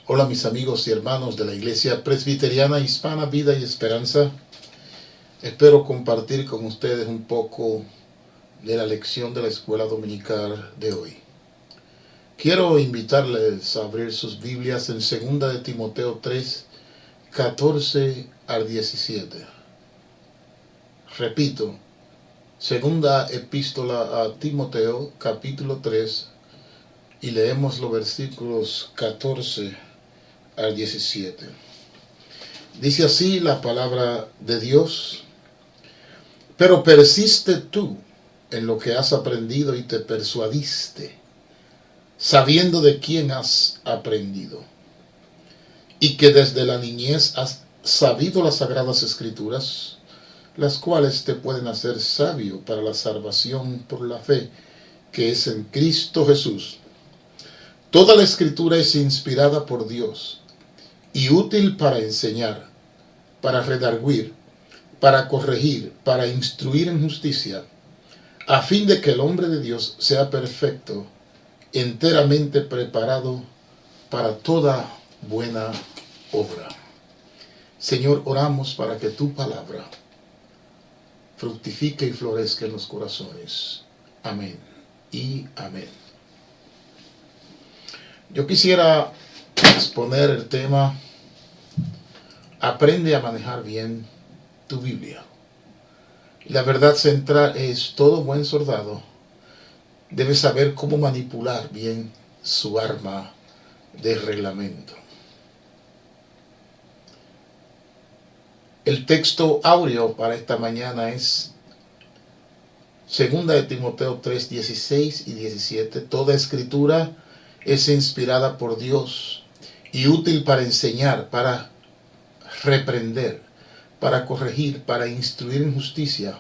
Hola mis amigos y hermanos de la Iglesia Presbiteriana Hispana Vida y Esperanza. Espero compartir con ustedes un poco de la lección de la escuela dominical de hoy. Quiero invitarles a abrir sus Biblias en 2 de Timoteo 3, 14 al 17. Repito, segunda epístola a Timoteo, capítulo 3, y leemos los versículos 14 al 17. Dice así la palabra de Dios: pero persiste tú en lo que has aprendido y te persuadiste, sabiendo de quién has aprendido, y que desde la niñez has sabido las sagradas escrituras, las cuales te pueden hacer sabio para la salvación por la fe que es en Cristo Jesús. Toda la escritura es inspirada por Dios y útil para enseñar, para redarguir, para corregir, para instruir en justicia, a fin de que el hombre de Dios sea perfecto, enteramente preparado para toda buena obra. Señor, oramos para que tu palabra fructifique y florezca en los corazones. Amén y amén. Yo quisiera exponer el tema: aprende a manejar bien tu Biblia. La verdad central es: todo buen soldado debe saber cómo manipular bien su arma de reglamento. El texto áureo para esta mañana es 2 de Timoteo 3, 16 y 17. Toda escritura es inspirada por Dios y útil para enseñar, para reprender, para corregir, para instruir en justicia,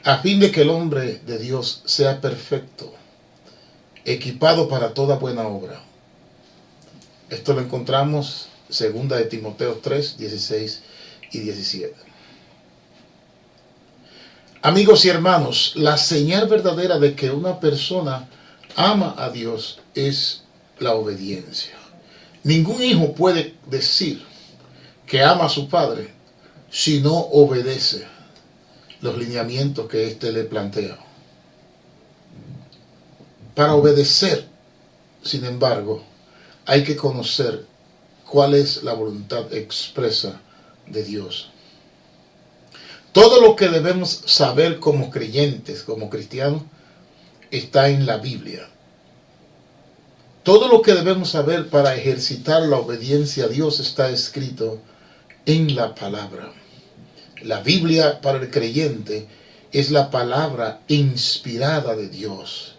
a fin de que el hombre de Dios sea perfecto, equipado para toda buena obra. Esto lo encontramos 2 de Timoteo 3, 16 y 17. Amigos y hermanos, la señal verdadera de que una persona ama a Dios es la obediencia. Ningún hijo puede decir que ama a su padre si no obedece los lineamientos que éste le plantea. Para obedecer, sin embargo, hay que conocer cuál es la voluntad expresa de Dios. Todo lo que debemos saber como creyentes, como cristianos, está en la Biblia. Todo lo que debemos saber para ejercitar la obediencia a Dios está escrito en la palabra. La Biblia para el creyente es la palabra inspirada de Dios.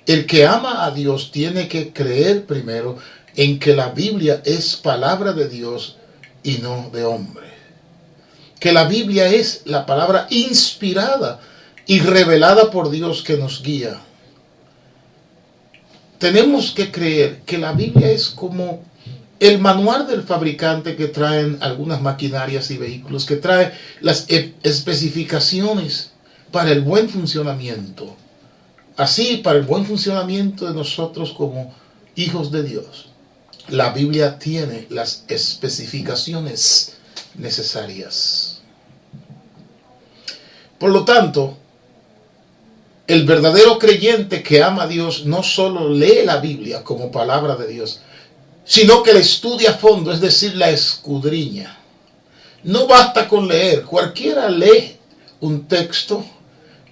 El que ama a Dios tiene que creer primero en que la Biblia es palabra de Dios y no de hombre. Que la Biblia es la palabra inspirada y revelada por Dios que nos guía. Tenemos que creer que la Biblia es como el manual del fabricante que traen algunas maquinarias y vehículos, que trae las especificaciones para el buen funcionamiento. Así, para el buen funcionamiento de nosotros como hijos de Dios, la Biblia tiene las especificaciones necesarias. Por lo tanto, el verdadero creyente que ama a Dios no solo lee la Biblia como palabra de Dios, sino que la estudia a fondo, es decir, la escudriña. No basta con leer. Cualquiera lee un texto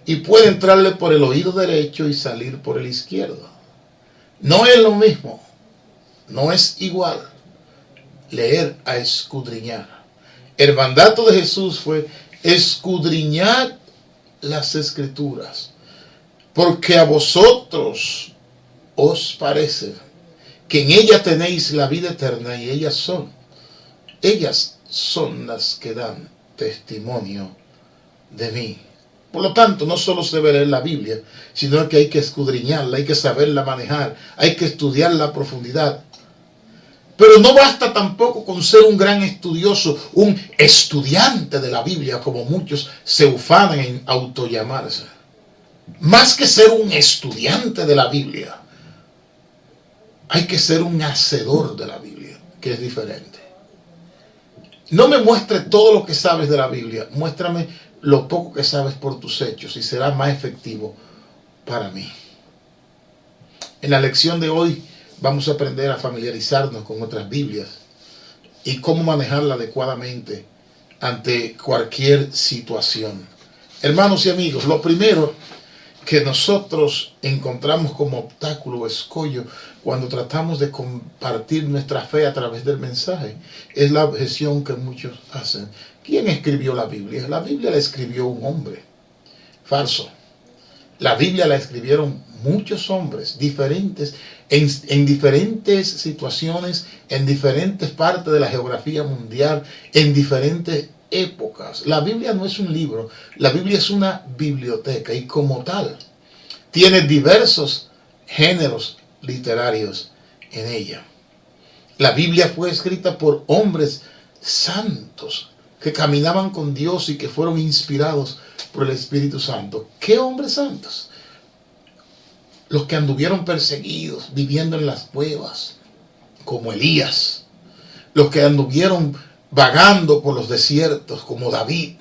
y puede entrarle por el oído derecho y salir por el izquierdo. No es lo mismo, no es igual leer a escudriñar. El mandato de Jesús fue: escudriñad las escrituras, porque a vosotros os parece que en ella tenéis la vida eterna, y ellas son las que dan testimonio de mí. Por lo tanto, no solo se debe leer la Biblia, sino que hay que escudriñarla, hay que saberla manejar, hay que estudiarla a profundidad. Pero no basta tampoco con ser un gran estudioso, un estudiante de la Biblia, como muchos se ufanan en autollamarse. Más que ser un estudiante de la Biblia, hay que ser un hacedor de la Biblia. que es diferente. No me muestres todo lo que sabes de la Biblia, muéstrame lo poco que sabes por tus hechos y será más efectivo para mí. En la lección de hoy vamos a aprender a familiarizarnos con nuestras Biblias y cómo manejarla adecuadamente ante cualquier situación. Hermanos y amigos, lo primero que nosotros encontramos como obstáculo o escollo cuando tratamos de compartir nuestra fe a través del mensaje es la objeción que muchos hacen. ¿Quién escribió la Biblia? La Biblia la escribió un hombre. Falso. La Biblia la escribieron muchos hombres diferentes, en diferentes situaciones, en diferentes partes de la geografía mundial, en diferentes épocas. La Biblia no es un libro, la Biblia es una biblioteca y como tal tiene diversos géneros literarios en ella. La Biblia fue escrita por hombres santos que caminaban con Dios y que fueron inspirados por el Espíritu Santo. ¿Qué hombres santos? Los que anduvieron perseguidos, viviendo en las cuevas, como Elías. Los que anduvieron vagando por los desiertos, como David,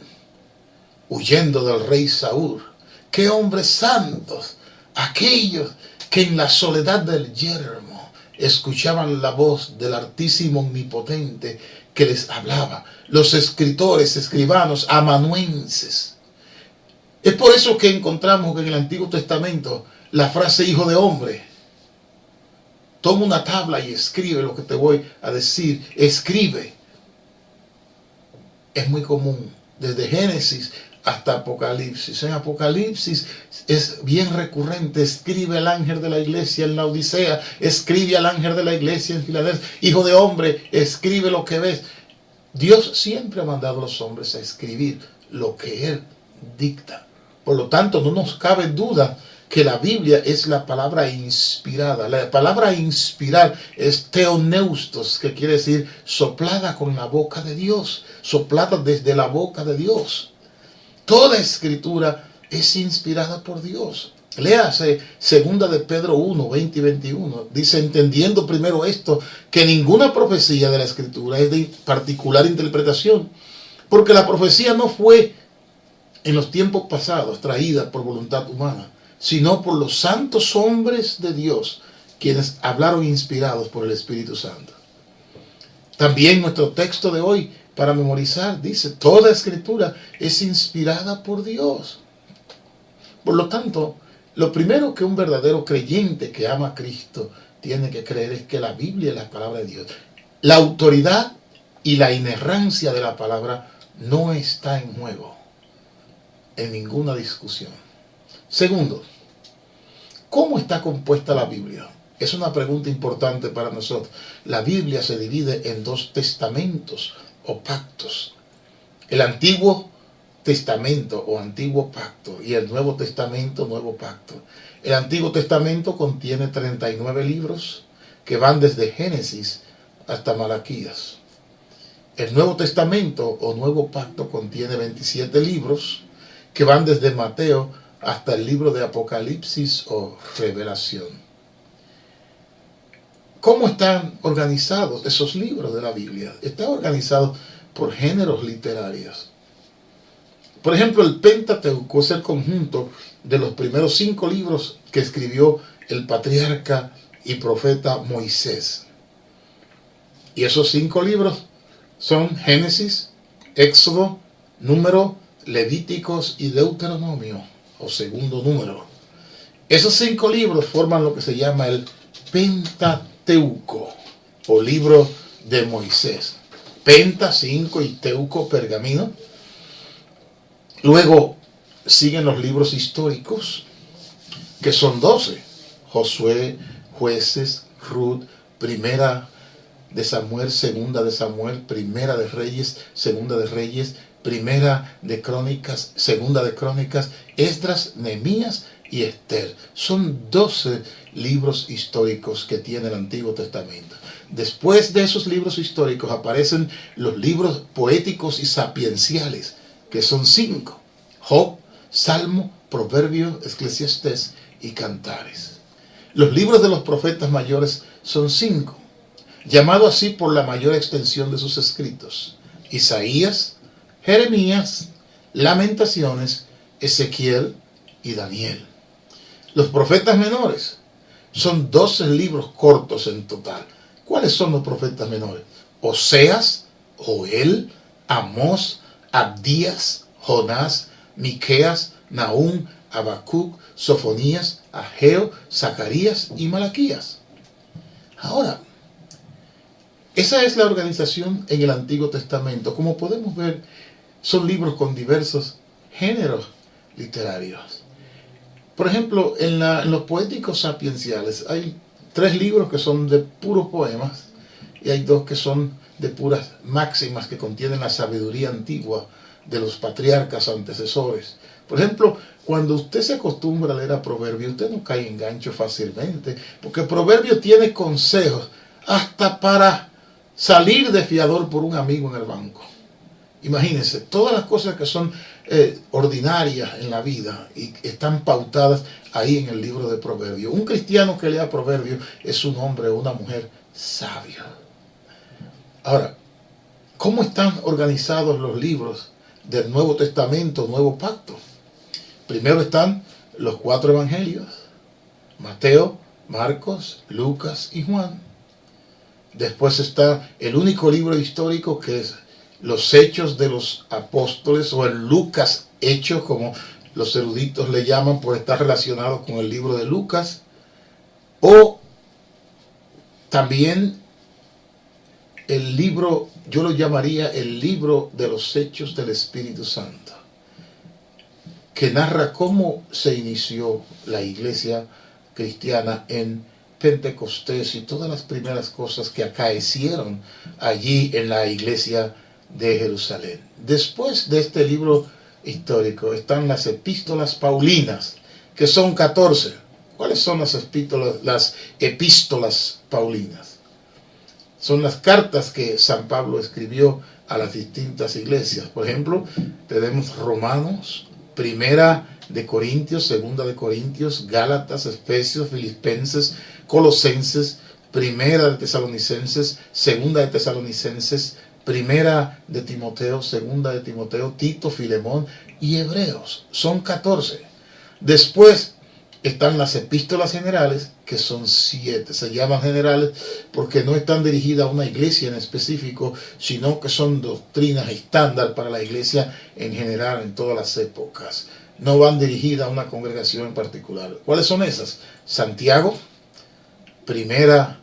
huyendo del rey Saúl. ¿Qué hombres santos? Aquellos que en la soledad del yermo escuchaban la voz del Altísimo Omnipotente que les hablaba. Los escritores, escribanos, amanuenses. Es por eso que encontramos en el Antiguo Testamento la frase hijo de hombre. Toma una tabla y escribe lo que te voy a decir. Escribe. Es muy común. Desde Génesis hasta Apocalipsis. En Apocalipsis es bien recurrente. Escribe al ángel de la iglesia en la Odisea. Escribe al ángel de la iglesia en Filadelfia. Hijo de hombre, escribe lo que ves. Dios siempre ha mandado a los hombres a escribir lo que Él dicta. Por lo tanto, no nos cabe duda que la Biblia es la palabra inspirada. La palabra inspirar es theoneustos, que quiere decir soplada con la boca de Dios, soplada desde la boca de Dios. Toda escritura es inspirada por Dios. Léase 2 de Pedro 1, 20 y 21. Dice, entendiendo primero esto, que ninguna profecía de la escritura es de particular interpretación, porque la profecía no fue en los tiempos pasados traída por voluntad humana, sino por los santos hombres de Dios, quienes hablaron inspirados por el Espíritu Santo. También nuestro texto de hoy, para memorizar, dice, toda escritura es inspirada por Dios. Por lo tanto, lo primero que un verdadero creyente que ama a Cristo tiene que creer es que la Biblia es la palabra de Dios. La autoridad y la inerrancia de la palabra no está en juego en ninguna discusión. Segundo, ¿cómo está compuesta la Biblia? Es una pregunta importante para nosotros. La Biblia se divide en dos testamentos o pactos. El Antiguo Testamento o Antiguo Pacto y el Nuevo Testamento, Nuevo Pacto. El Antiguo Testamento contiene 39 libros que van desde Génesis hasta Malaquías. El Nuevo Testamento o Nuevo Pacto contiene 27 libros que van desde Mateo hasta el libro de Apocalipsis o Revelación. ¿Cómo están organizados esos libros de la Biblia? Están organizados por géneros literarios. Por ejemplo, el Pentateuco es el conjunto de los primeros 5 libros que escribió el patriarca y profeta Moisés. Y esos 5 libros son Génesis, Éxodo, Número, Levíticos y Deuteronomio, o segundo número. Esos 5 libros forman lo que se llama el Pentateuco, o libro de Moisés. Penta, 5, y Teuco, pergamino. Luego siguen los libros históricos, que son 12. Josué, Jueces, Ruth, Primera de Samuel, Segunda de Samuel, Primera de Reyes, Segunda de Reyes, Primera de Crónicas, Segunda de Crónicas, Esdras, Nehemías y Esther. Son 12 libros históricos que tiene el Antiguo Testamento. Después de esos libros históricos aparecen los libros poéticos y sapienciales, que son 5. Job, Salmo, Proverbios, Eclesiastés y Cantares. Los libros de los profetas mayores son 5. llamado así por la mayor extensión de sus escritos: Isaías, Jeremías, Lamentaciones, Ezequiel y Daniel. Los profetas menores son 12 libros cortos en total. ¿Cuáles son los profetas menores? Oseas, Joel, Amós, Abdías, Jonás, Miqueas, Nahum, Habacuc, Sofonías, Ageo, Zacarías y Malaquías. Ahora, esa es la organización en el Antiguo Testamento. Como podemos ver, son libros con diversos géneros literarios. Por ejemplo, en los poéticos sapienciales hay 3 libros que son de puros poemas y hay 2 que son de puras máximas que contienen la sabiduría antigua de los patriarcas antecesores. Por ejemplo, cuando usted se acostumbra a leer a Proverbios, usted no cae en gancho fácilmente, porque Proverbios tiene consejos hasta para salir de fiador por un amigo en el banco. Imagínense, todas las cosas que son ordinarias en la vida y están pautadas ahí en el libro de Proverbios. Un cristiano que lea Proverbios es un hombre o una mujer sabio. Ahora, ¿cómo están organizados los libros del Nuevo Testamento, Nuevo Pacto? Primero están los 4 evangelios: Mateo, Marcos, Lucas y Juan. Después está el único libro histórico que es los Hechos de los Apóstoles, o el Lucas Hechos, como los eruditos le llaman por estar relacionado con el libro de Lucas. O también el libro, yo lo llamaría el libro de los Hechos del Espíritu Santo, que narra cómo se inició la iglesia cristiana en Pentecostés y todas las primeras cosas que acaecieron allí en la iglesia de Jerusalén. Después de este libro histórico están las epístolas paulinas, que son 14. ¿Cuáles son las epístolas paulinas? Son las cartas que San Pablo escribió a las distintas iglesias. Por ejemplo, tenemos Romanos, Primera de Corintios, Segunda de Corintios, Gálatas, Efesios, Filipenses, Colosenses, Primera de Tesalonicenses, Segunda de Tesalonicenses, Primera de Timoteo, Segunda de Timoteo, Tito, Filemón y Hebreos. Son 14. Después están las epístolas generales, que son 7. Se llaman generales porque no están dirigidas a una iglesia en específico, sino que son doctrinas estándar para la iglesia en general en todas las épocas. No van dirigidas a una congregación en particular. ¿Cuáles son esas? Santiago, Primera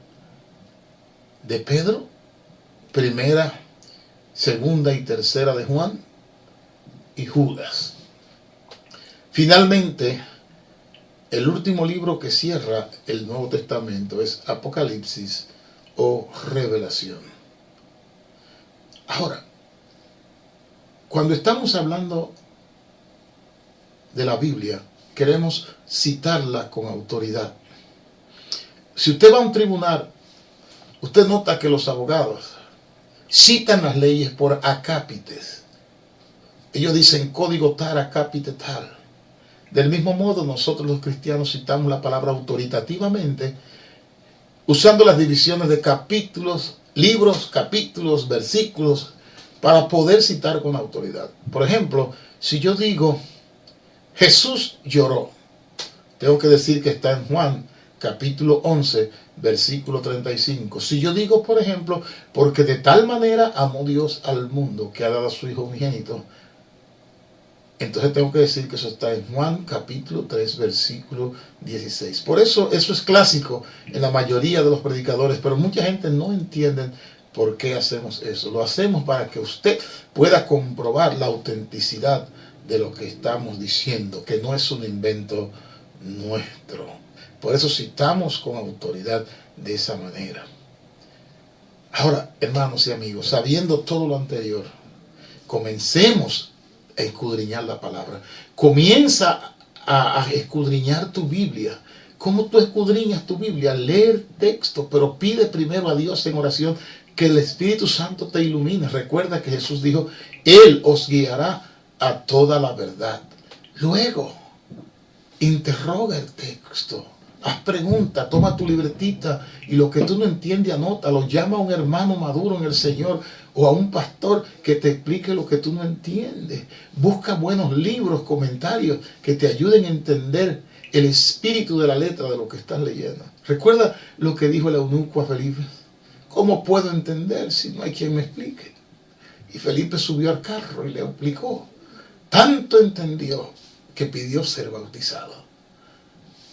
de Pedro, Primera, Segunda y Tercera de Juan y Judas. Finalmente, el último libro que cierra el Nuevo Testamento es Apocalipsis o Revelación. Ahora, cuando estamos hablando de la Biblia, queremos citarla con autoridad. Si usted va a un tribunal, usted nota que los abogados citan las leyes por acápites. Ellos dicen código tal, acápite tal. Del mismo modo, nosotros los cristianos citamos la palabra autoritativamente, usando las divisiones de capítulos, libros, capítulos, versículos, para poder citar con autoridad. Por ejemplo, si yo digo Jesús lloró, tengo que decir que está en Juan capítulo 11, versículo 35. Si yo digo, por ejemplo, porque de tal manera amó Dios al mundo que ha dado a su Hijo unigénito, entonces tengo que decir que eso está en Juan capítulo 3, versículo 16. Por eso es clásico en la mayoría de los predicadores, pero mucha gente no entiende por qué hacemos eso. Lo hacemos para que usted pueda comprobar la autenticidad de lo que estamos diciendo, que no es un invento nuestro. Por eso citamos con autoridad de esa manera. Ahora, hermanos y amigos, sabiendo todo lo anterior, comencemos a escudriñar la palabra. Comienza a escudriñar tu Biblia. ¿Cómo tú escudriñas tu Biblia? Leer texto, pero pide primero a Dios en oración que el Espíritu Santo te ilumine. Recuerda que Jesús dijo, Él os guiará a toda la verdad. Luego, interroga el texto. Haz preguntas, toma tu libretita y lo que tú no entiendes, anótalo. Llama a un hermano maduro en el Señor o a un pastor que te explique lo que tú no entiendes. Busca buenos libros, comentarios que te ayuden a entender el espíritu de la letra de lo que estás leyendo. Recuerda lo que dijo el eunuco a Felipe. ¿Cómo puedo entender si no hay quien me explique? Y Felipe subió al carro y le explicó. Tanto entendió que pidió ser bautizado.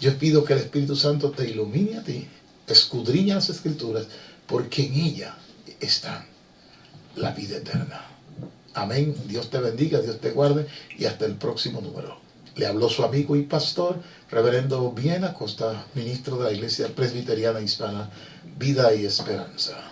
Yo pido que el Espíritu Santo te ilumine a ti, escudriña las Escrituras, porque en ella está la vida eterna. Amén. Dios te bendiga, Dios te guarde y hasta el próximo número. Le habló su amigo y pastor, Reverendo Bien Acosta, ministro de la Iglesia Presbiteriana Hispana, Vida y Esperanza.